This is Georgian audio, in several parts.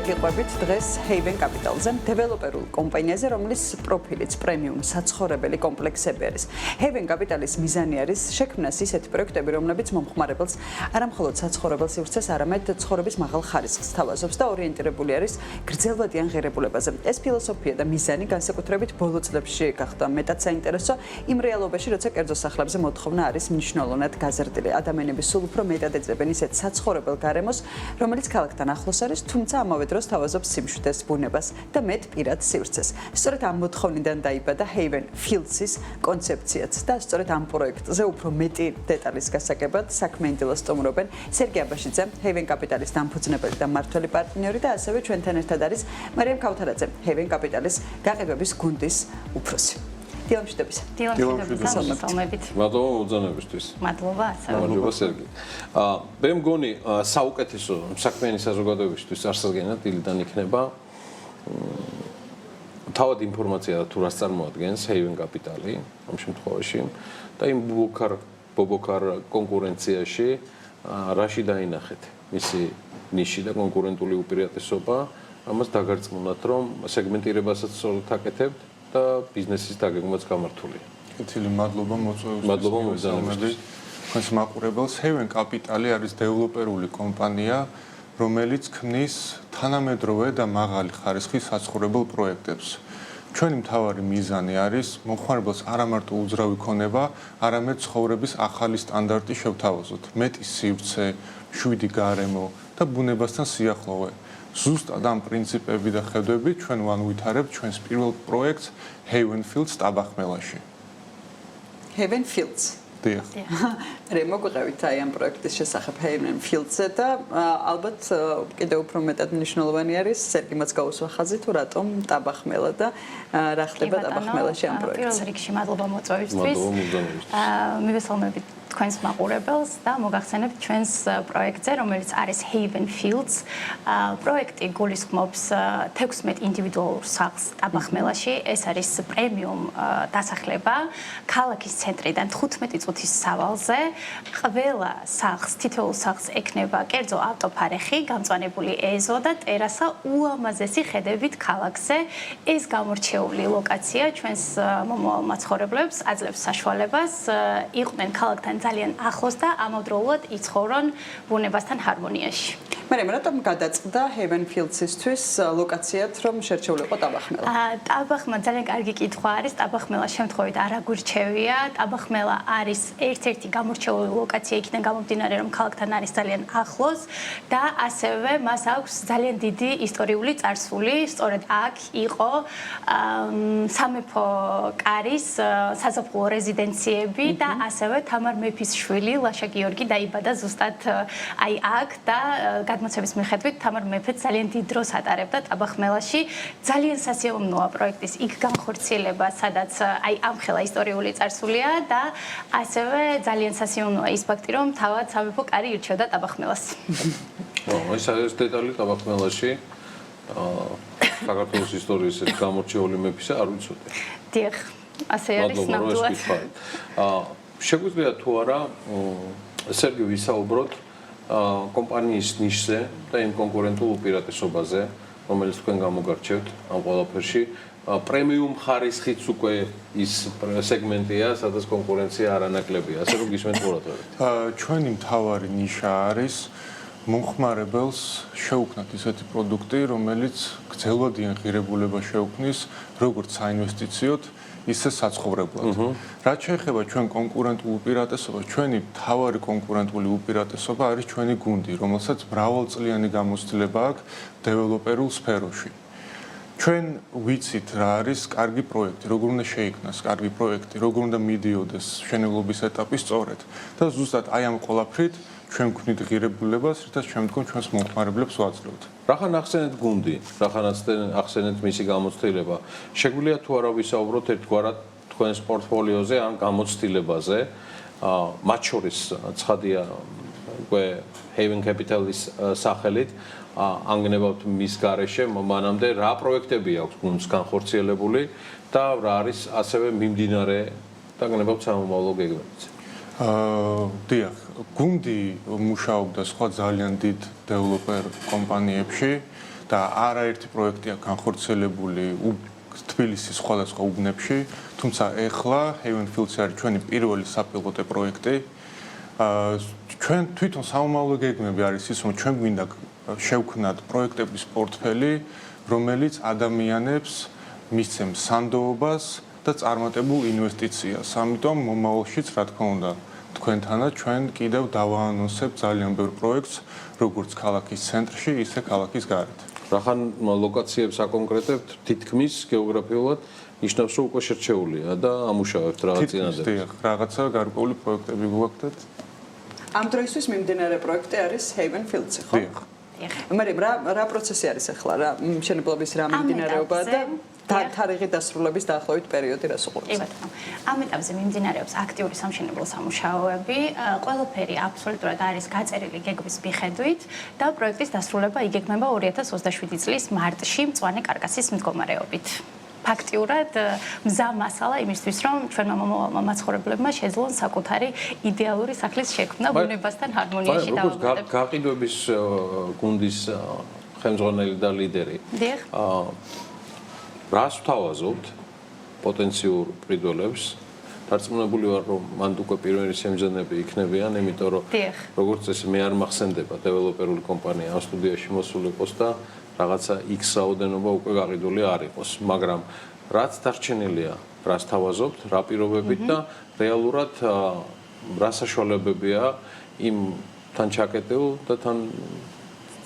გიყვებით დღეს Haven Capital-ზე, დეველოპერულ კომპანიაზე, რომლის პროფილიც პრემიუმ საცხოვრებელი კომპლექსები არის. Haven Capital-ის მიზანი არის შექმნას ისეთი პროექტები, რომლებიც მომხმარებელს არამხოლოდ საცხოვრებელ სივრცეს, არამედ ცხოვრების მაღალ ხარისხს თავაზობს და ორიენტირებული არის გრძელვადიან ღირებულებაზე. ეს ფილოსოფია და მიზანი განსაკუთრებით ბოლო წლებში გახდა მეტად საინტერესო იმ რეალობაში, როცა კერძო სახლებზე მოთხოვნა არის მნიშვნელოვნად გაზრდილი. ადამიანები სულ უფრო მეტად ეძებენ ისეთ საცხოვრებელ გარემოს, რომელიც ქალაქთან ახლოს არის, თუმცა ამავე დროს თავაზობს სიმშვიდეს, ბუნებას და მეტ პირად სივრცეს. სწორედ ამ მოთხოვნიდან დაიბადა Haven Fields-ის კონცეფციაც და სწორედ ამ პროექტზე უფრო მეტი დეტალის გასაგებად საქმე ინტელესტუმრობენ სერგი აბაშიძე, Haven Capital-ის დამფუძნებელი და მმართველი პარტნიორი და ასევე ჩვენთან ერთად არის მარიამ ქავთარაძე, Haven Capital-ის გაყიდვების გუნდის უფროსი. დილამშვიდობისა. მადლობა მოგზაურობისთვის. მადლობა. მადლობა სერგი. მე მგონი საუკეთესო საქმიანი საზოგადოებისთვის არსადგენად დილიდან იქნება თავად ინფორმაცია თუ რას წარმოადგენს Haven Capital-ი ამ შემთხვევაში და იმ ბობოქარ კონკურენციაში რაში დაინახეთ მისი ნიში და კონკურენტული უპირატესობა, ამას დაგარწმუნდათ, რომ სეგმენტირებასაც სწორად აკეთებთ და ბიზნესის დაგეგმვაც გამართულია. კეთილი მადლობა მოწვევისთვის. მადლობა მოგზაურობისთვის. თქვენს მაყურებელს Haven Capital-ი არის დეველოპერული კომპანია, რომელიც ქმნის თანამედროვე და მაღალი ხარისხის საცხოვრებელ პროექტებს. ჩვენი მთავარი მიზანი არის მომხმარებელს არა მარტო უძრავი ქონება, არამედ ცხოვრების ახალი სტანდარტი შევთავაზოთ. მეტი სივრცე, მშვიდი გარემო და ბუნებასთან სიახლოვე. ზუსტად ამ პრინციპები და ხედვებით ჩვენ ვანვითარებთ ჩვენს პირველ პროექტს Haven Fields ტაბახმელაში. Haven Fields. დიახ. მე მოგვიყევით აი ამ პროექტის შესახებ Haven Fields-ზე და ალბათ კიდევ უფრო მეტად მნიშვნელოვანი არის სერგიმაც გაუსვა ხაზი თუ რატომ ტაბახმელა და რა ხდება ტაბახმელაში ამ პროექტზე. პირველ რიგში მადლობა მოწვევისთვის. მადლობა მოგზაურობისთვის. მივესალმებით თქვენს მაყურებელს და მოგახსენებთ ჩვენს პროექტზე, რომელიც არის Haven Fields. პროექტი გულისხმობს 16 ინდივიდუალურ სახლს ტაბახმელაში. ეს არის პრემიუმ დასახლება ქალაქის ცენტრიდან 15 წუთის სავალზე. ყველა სახლს, თითოეულ სახლს ექნება კერძო ავტოფარეხი, გამწვანებული ეზო და ტერასა უამაზესი ხედებით ქალაქზე. ეს გამორჩეული ლოკაცია ჩვენს მომავალ მაცხოვრებლებს აძლევს საშუალებას იყვნენ ქალაქთან ძალიან ახლოს და ამავდროულად იცხოვრონ ბუნებასთან ჰარმონიაში. მაგრამ რატომ გადაწყდა Haven Fields-ისთვის ლოკაციად, რომ შერჩეულიყო ტაბახმელა? ტაბახმელა ძალიან კარგი კითხვა არის. ტაბახმელა შემთხვევით არ აგვირჩევია. ტაბახმელა არის ერთ-ერთი გამორჩეული ლოკაცია იქიდან გამომდინარე, რომ ქალაქთან არის ძალიან ახლოს და ასევე მას აქვს ძალიან დიდი ისტორიული წარსული. სწორედ აქ იყო სამეფო კარის საზაფხულო რეზიდენციები და ასევე თამარ მეფის შვილი ლაშა გიორგი დაიბადა ზუსტად აი აქ და გადმოცემის მიხედვით თამარ მეფე ძალიან დიდ დროს ატარებდა ტაბახმელაში. ძალიან სასიამოვნოა პროექტის იქ განხორციელება, სადაც აი ამხელა ისტორიული წარსულია და ასევე ძალიან სასიამოვნოა ის ფაქტი, რომ თავად სამეფო კარი ირჩევდა ტაბახმელას. ეს არის დეტალი ტაბახმელაში. საქართველოს ისტორიის ეს გამორჩეული მეფისა არ ვიცოდი. დიახ, ასე არის ნამდვილად. შეგვიძლია თუ არა სერგი ვისაუბროთ კომპანიის ნიშზე და იმ კონკურენტულ უპირატესობაზე, რომელიც თქვენ გამოგარჩევთ ამ ყველაფერში. პრემიუმ ხარისხიც უკვე ის სეგმენტია, სადაც კონკურენცია არანაკლებია, ასე რომ გისმენთ ყურადღებით. ჩვენი მთავარი ნიშა არის მომხმარებელს შეუქმნათ ისეთი პროდუქტი, რომელიც გრძელვადიან ღირებულებას შეუქმნის როგორც საინვესტიციოდ, ისე საცხოვრებლად. რაც შეეხება ჩვენ კონკურენტულ უპირატესობას, ჩვენი მთავარი კონკურენტული უპირატესობა არის ჩვენი გუნდი, რომელსაც მრავალწლიანი გამოცდილება აქვს დეველოპერულ სფეროში. ჩვენ ვიცით რა არის კარგი პროექტი, როგორ უნდა შეიქმნას კარგი პროექტი, როგორ უნდა მიდიოდეს მშენებლობის ეტაპი სწორედ. და ზუსტად აი ამ ყველაფრით ჩვენ გვქნით ღირებულებას, რითაც შემდგომ ჩვენს მომხმარებლებს ვაძლევთ. რახან ახსენეთ გუნდი, რახან ახსენეთ მისი გამოცდილება. შეგვიძლია თუ არა ვისაუბროთ ერთგვარად თქვენს პორტფოლიოზე ან გამოცდილებაზე, მათ შორის ცხადია უკვე Haven Capital-ის სახელით ანგნებავთ მის გარეშე მანამდე რა პროექტები აქვს გუნდს განხორციელებული და რა არის ასევე მიმდინარე და გნებავთ სამომავლო გეგმებიც. დიახ, გუნდი მუშაობდა სხვა ძალიან დიდ დეველოპერ კომპანიებში და არაერთი პროექტი აქვს განხორციელებული თბილისის სხვადასხვა უბნებში, თუმცა ეხლა Havenfields არის ჩვენი პირველი საპილოტო პროექტი. ჩვენ თვითონ სამომავლო გეგმები არის ის, რომ ჩვენ გვინდა შევქმნათ პროექტების პორტფელი, რომელიც ადამიანებს მისცემს სანდოობას და წარმატებულ ინვესტიციას. ამიტომ მომავალშიც, რა თქმა უნდა, თქვენთანაც ჩვენ კიდევ დავაანონსებთ ძალიან ბევრ პროექტს, როგორც ქალაქის ცენტრში, ისე ქალაქის გარეთ. რახან ლოკაციებს აკონკრეტებთ, თითქმის გეოგრაფიულად ნიშნავს, რომ უკვე შერჩეულია და ამუშავებთ რაღაც წინადადებას. დიახ, რაღაცა გარკვეული პროექტები გვაქვს. ამ დროისთვის მიმდინარე პროექტი არის Havenfields-ი, ხო? დიახ. მაგრამ რა პროცესი არის ახლა, რა მშენებლობის რა მიმდინარეობა და თარიღი დასრულების დაახლოებით პერიოდი რას უყურებს? კი ბატონო. ამ ეტაპზე მიმდინარეობს აქტიური სამშენებლო სამუშაოები, ყველაფერი აბსოლუტურად არის გაწერილი გეგმის მიხედვით და პროექტის დასრულება იგეგმება 2027 წლის მარტში მწვანე კარკასის მდგომარეობით. ფაქტიურად მზა მასალა იმისთვის, რომ ჩვენმა მომავალმა მაცხოვრებლებმა შეძლონ საკუთარი იდეალური სახლის შექმნა ბუნებასთან ჰარმონიაში დავამატებით. გაყიდვების გუნდის ხელმძღვანელი და ლიდერი. დიახ. რას ვთავაზობთ პოტენციურ პრიდველებს? დარწმუნებული ვარ, რომ მანდ უკვე პირველი შემძენები იქნებიან, იმიტომ რომ როგორც წესი მე არ მახსენდება დეველოპერული კომპანია ამ სტუდიაში მოსული იყოს და რაღაცა X რაოდენობა უკვე გაყიდული არ იყოს, მაგრამ რაც დარჩენილია, რას თავაზობთ, რა პირობებით და რეალურად რა საშუალებებია იმ თან ჩაკეტილ და თან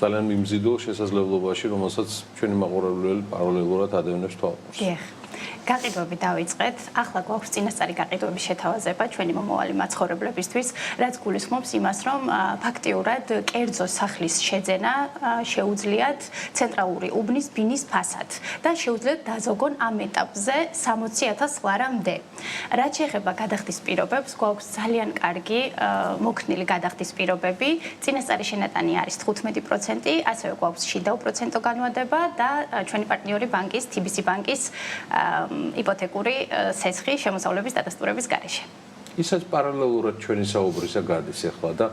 ძალიან მიმზიდულ შესაძლებლობაში, რომელსაც ჩვენი მაყურებელი პარალელურად ადევნებს თვალყურს. დიახ. გაყიდვები დავიწყეთ. ახლა გვაქვს წინასწარი გაყიდვების შეთავაზება ჩვენი მომავალი მაცხოვრებლებისთვის, რაც გულისხმობს იმას, რომ ფაქტიურად კერძო სახლის შეძენა შეუძლიათ ცენტრალური უბნის ბინის ფასად და შეუძლიათ დაზოგონ ამ ეტაპზე 60,000 ლარამდე. რაც შეეხება გადახდის პირობებს, გვაქვს ძალიან კარგი მოქნილი გადახდის პირობები. წინასწარი შენატანი არის 15%, ასევე გვაქვს შიდა პროცენტო განმავლობა და ჩვენი პარტნიორი ბანკის TBC ბანკის იპოთეკური სესხი შემოსავლების დადასტურების გარეშე. ისაც პარალელურად ჩვენი საუბრისა გადის ახლა და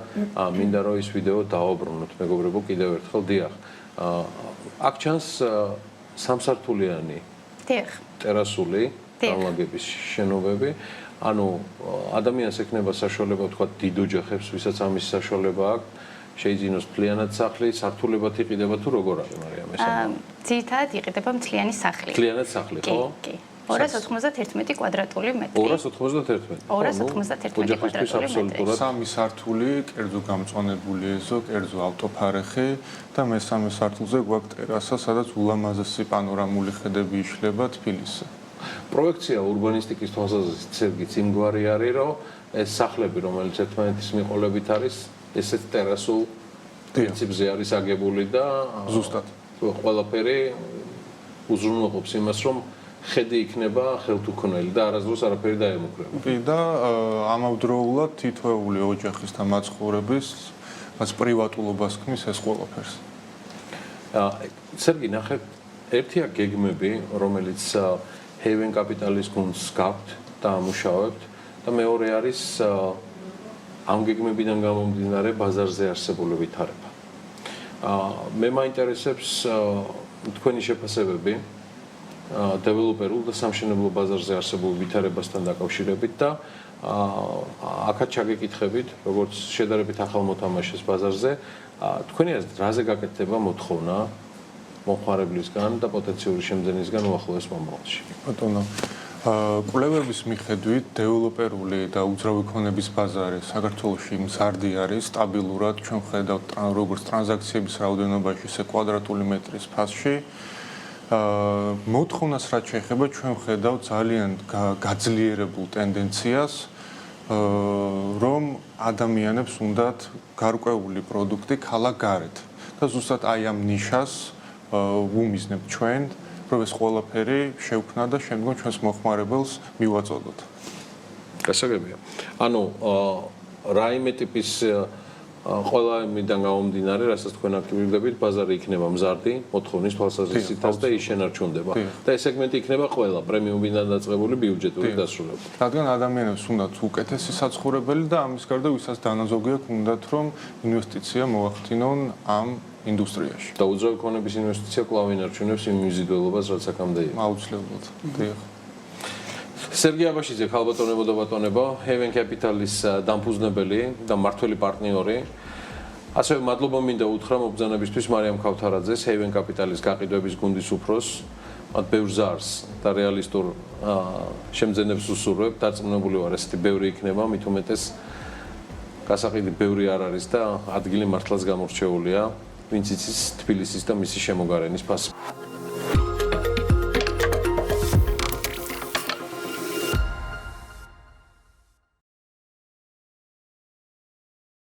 მინდა რომ ის ვიდეო დავაბრუნოთ მეგობრებო კიდევ ერთხელ დიახ. აქ ჩანს სამსართულიანი დიახ. ტერასული განლაგების შენობები. ანუ ადამიანს ექნება საშუალება თქვა დიდ ოჯახებს, ვისაც ამის საშუალება აქვს, შეიძინოს მთლიანად სახლი, სართულებად იყიდება თუ როგორ არის მარიამ ეს? ძირითადად იყიდება მთლიანი სახლი. მთლიანად სახლი, ხო? კი. 291 კვადრატული მეტრი. 291. 291 კვადრატული მეტრი. სამი სართული, კერძო გამწვანებული ეზო, კერძო ავტოფარეხი და მესამე სართულზე გვაქვს ტერასა, სადაც ულამაზესი პანორამული ხედები იშლება თბილისზე. პროექცია ურბანისტიკის თვალსაზრისით ცერგიც იმგვარი არის, რომ ეს სახლები, რომელიც ერთმანეთის მიყოლებით არის, ესეც ტერასულ პრინციპზე არის აგებული და ზუსტად ყველაფერი უზრუნველყოფს იმას, რომ ხედი იქნება ხელთუქმნელი და არასდროს არაფერი დაემუქრება. კი და ამავდროულად თითოეული ოჯახის და მაცხოვრების მას პრივატულობას ქმნის ეს ყველაფერს. სერგი, ნახეთ, ერთია გეგმები, რომელიც Haven Capital-ის გუნდს გაქვთ და ამუშავებთ და მეორე არის ამ გეგმებიდან გამომდინარე ბაზარზე არსებული ვითარება. მე მაინტერესებს თქვენი შეფასებები დეველოპერულ და სამშენებლო ბაზარზე არსებულ ვითარებასთან დაკავშირებით და აქაც ჩაგეკითხებით, როგორც შედარებით ახალ მოთამაშეს ბაზარზე, თქვენი აზრით, რაზე გაკეთდება მოთხოვნა მომხმარებლისგან და პოტენციური შემძენისგან უახლოეს მომავალში? ბატონო, კვლევების მიხედვით დეველოპერული და უძრავი ქონების ბაზარი საქართველოში მზარდი არის, სტაბილურად ჩვენ ხედავთ როგორც ტრანზაქციების რაოდენობაში, ისე კვადრატული მეტრის ფასში. მოთხოვნას რაც შეეხება, ჩვენ ხედავთ ძალიან გაძლიერებულ ტენდენციას, რომ ადამიანებს უნდათ გარკვეული პროდუქტი ქალაქ-გარეთ. და ზუსტად აი ამ ნიშას ვუმიზნებთ ჩვენ, რომ ეს ყველაფერი შევქმნა და შემდგომ ჩვენს მოხმარებელს მივაწოდოთ. გასაგებია. ანუ რაიმე ტიპის ყველა იმიდან გამომდინარე, რასაც თქვენ აქტივირდებით, ბაზარი იქნება მზარდი, მოთხოვნის თვალსაზრისითაც და ის შენარჩუნდება. და ეს სეგმენტი იქნება ყველა პრემიუმიდან დაწყებული ბიუჯეტური დასრულებით. რადგან ადამიანებს უნდათ უკეთესი საცხოვრებელი და ამის გარდა ვისაც დანაზოგი აქვს უნდათ რომ ინვესტიცია მოახდინონ ამ ინდუსტრიაში. და უძრავი ქონების ინვესტიცია კვლავ ინარჩუნებს იმ მიზიდველობას, რაც აქამდე იყო. აუცილებლად. დიახ. სერგი აბაშიძე, ქალბატონებო და ბატონებო, Haven Capital-ის დამფუძნებელი და მმართველი პარტნიორი. ასევე მადლობა მინდა უთხრა მობრძანებისთვის მარიამ ქავთარაძეს, Haven Capital-ის გაყიდვების გუნდის უფროსს, მათ ბევრ ზარს და რეალისტურ შემძენებს უსურვებ, დარწმუნებული ვარ, ესეთი ბევრი იქნება, მით უმეტეს გასაყიდი ბევრი არ არის და ადგილი მართლაც გამორჩეულია, ვინც იცის თბილისის და მისი შემოგარენის ფასი.